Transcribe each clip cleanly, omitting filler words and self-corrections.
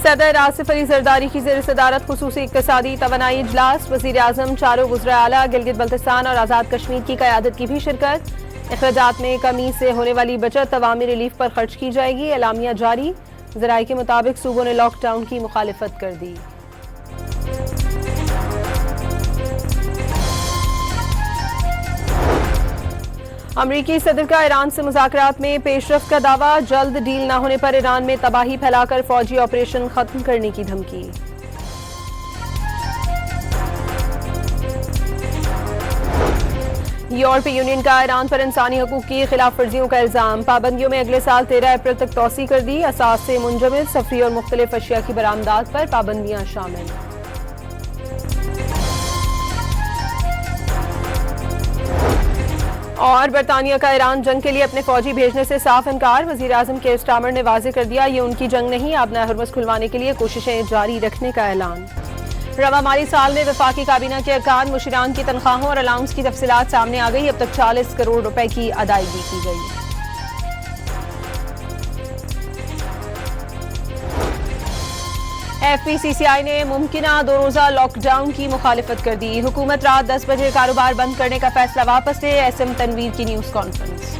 सदर आसिफ अली जरदारी की ज़ेर सदारत खुसूसी इक़्तिसादी तवानाई इजलास, वज़ीर आज़म चारों वज़रा आला गिलगित बल्तिस्तान और आज़ाद कश्मीर की क़यादत की भी शिरकत। अखराजात में कमी से होने वाली बचत अवामी रिलीफ पर खर्च की जाएगी, एलामिया जारी। ज़राए के मुताबिक सूबों ने लॉकडाउन की मुखालिफत कर दी। अमरीकी सदर का ईरान से मुज़ाकरात में पेशरफ्त का दावा, जल्द डील न होने पर ईरान में तबाही फैलाकर फौजी ऑपरेशन खत्म करने की धमकी। यूरोपीय यूनियन का ईरान पर इंसानी हकूक की खिलाफ वर्जियों का इल्जाम, पाबंदियों में अगले साल 13 अप्रैल तक तोसी कर दी। असास से मुंजमद सफरी और मुख्तलिफ अशिया की बरामदात पर पाबंदियां शामिल। और बरतानिया का ईरान जंग के लिए अपने फौजी भेजने से साफ इनकार, वज़ीर आज़म केयर स्टारमर ने वाज़ेह कर दिया ये उनकी जंग नहीं, आबना हुर्मुज़ खुलवाने के लिए कोशिशें जारी रखने का ऐलान। रवा माली साल में वफाकी काबीना के अरकान मुशीरान की तनख्वाहों और अलाउंस की तफसीलात सामने आ गई, अब तक 40 करोड़ रुपए की अदायगी की गई। FPCCI ने मुमकिना 2 रोज़ा लॉकडाउन की मुखालिफत कर दी। हुकूमत रात 10 बजे कारोबार बंद करने का फैसला वापस ले, SM तनवीर की news conference.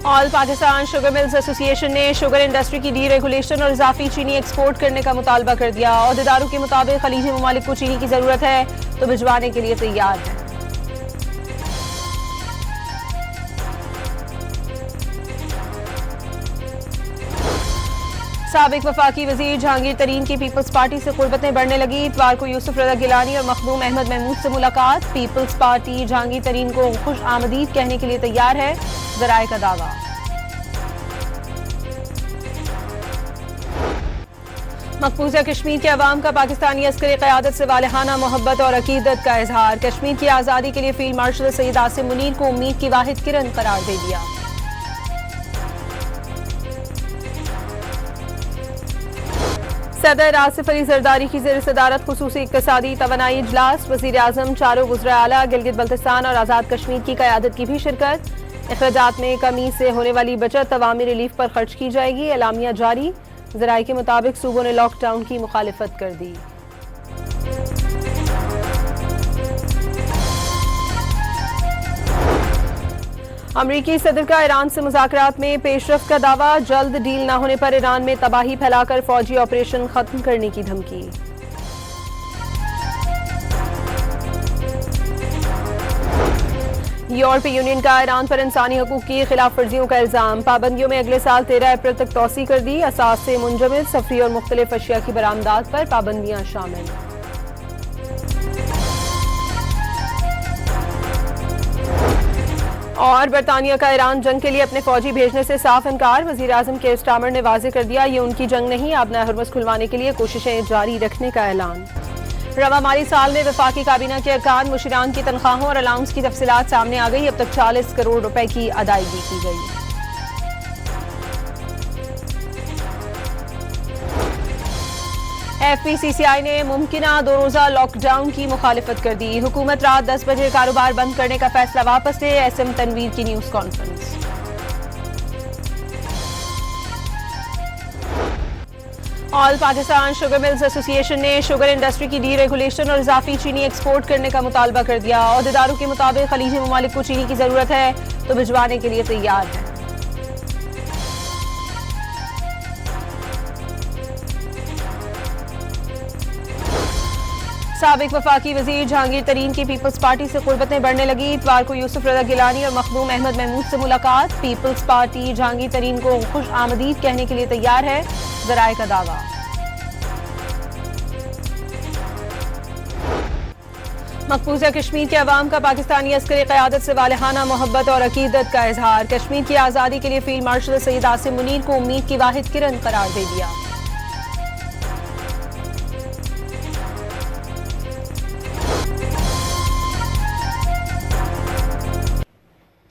All Pakistan sugar mills association ने शुगर इंडस्ट्री की डीरेगुलेशन और इजाफी चीनी एक्सपोर्ट करने का मुतालबा कर दिया। अहदेदारों के मुताबिक खलीजी ममालिक को चीनी की जरूरत है तो भिजवाने के लिए तैयार है। साबिक वफाकी वजीर जहांगीर तरीन की पीपल्स पार्टी से कुर्बतें बढ़ने लगी। इतवार को यूसुफ रजा गिलानी और मखदूम अहमद महमूद से मुलाकात। पीपल्स पार्टी जहांगीर तरीन को खुश आमदीद कहने के लिए तैयार है, ज़राए का दावा। मकबूजा कश्मीर के अवाम का पाकिस्तानी अस्करी क़यादत से वालिहाना मोहब्बत और अकीदत का इजहार। कश्मीर की आज़ादी के लिए फील्ड मार्शल सैयद आसिम मुनीर को उम्मीद की वाहिद किरण करार दे दिया। सदर आसिफ अली जरदारी की ज़ेर सदारत खुसूसी इक़्तिसादी तवानाई इजलास, वज़ीर आज़म चारों वज़रा आला गिलगित बल्तिस्तान और आज़ाद कश्मीर की क़यादत की भी शिरकत। अखराजात में कमी से होने वाली बचत अवामी रिलीफ पर खर्च की जाएगी, एलामिया जारी। ज़राए के मुताबिक सूबों ने लॉकडाउन की मुखालिफत कर दी। अमरीकी सदर का ईरान से मुज़ाकरात में पेशरफ्त का दावा, जल्द डील न होने पर ईरान में तबाही फैलाकर फौजी ऑपरेशन खत्म करने की धमकी। यूरोपीय यूनियन का ईरान पर इंसानी हकूक की खिलाफ वर्जियों का इल्जाम, पाबंदियों में अगले साल 13 अप्रैल तक तोसी कर दी। असास से मुंजमद सफरी और मुख्तलिफ अशिया की बरामदात पर पाबंदियां शामिल। और बरतानिया का ईरान जंग के लिए अपने फौजी भेजने से साफ इनकार, वज़ीर आज़म केयर स्टारमर ने वाज़ेह कर दिया ये उनकी जंग नहीं, आबना हुर्मुज़ खुलवाने के लिए कोशिशें जारी रखने का ऐलान। रवा माली साल में वफाकी काबीना के अरकान मुशीरान की तनख्वाहों और अलाउंस की तफसीलात सामने आ गई, अब तक 40 करोड़ रुपए की अदायगी की गई। FPCCI ने मुमकिना 2 रोज़ा लॉकडाउन की मुखालिफत कर दी। हुकूमत रात 10 बजे कारोबार बंद करने का फैसला वापस ले, SM तनवीर की news conference. All Pakistan sugar mills association ने शुगर इंडस्ट्री की डीरेगुलेशन और इजाफी चीनी एक्सपोर्ट करने का मुतालबा कर दिया। अहदेदारों के मुताबिक खलीजी ममालिक को चीनी की जरूरत है तो भिजवाने के लिए तैयार है। साबिक वफाकी वजीर जहांगीर तरीन की पीपल्स पार्टी से कुर्बतें बढ़ने लगी। इतवार को यूसुफ रजा गिलानी और मखदूम अहमद महमूद से मुलाकात। पीपल्स पार्टी जहांगीर तरीन को खुश आमदीद कहने के लिए तैयार है, ज़राए का दावा। मकबूजा कश्मीर के अवाम का पाकिस्तानी अस्करी क़यादत से वालिहाना मोहब्बत और अकीदत का इजहार। कश्मीर की आज़ादी के लिए फील्ड मार्शल सैयद आसिम मुनीर को उम्मीद की वाहिद किरण करार दे दिया।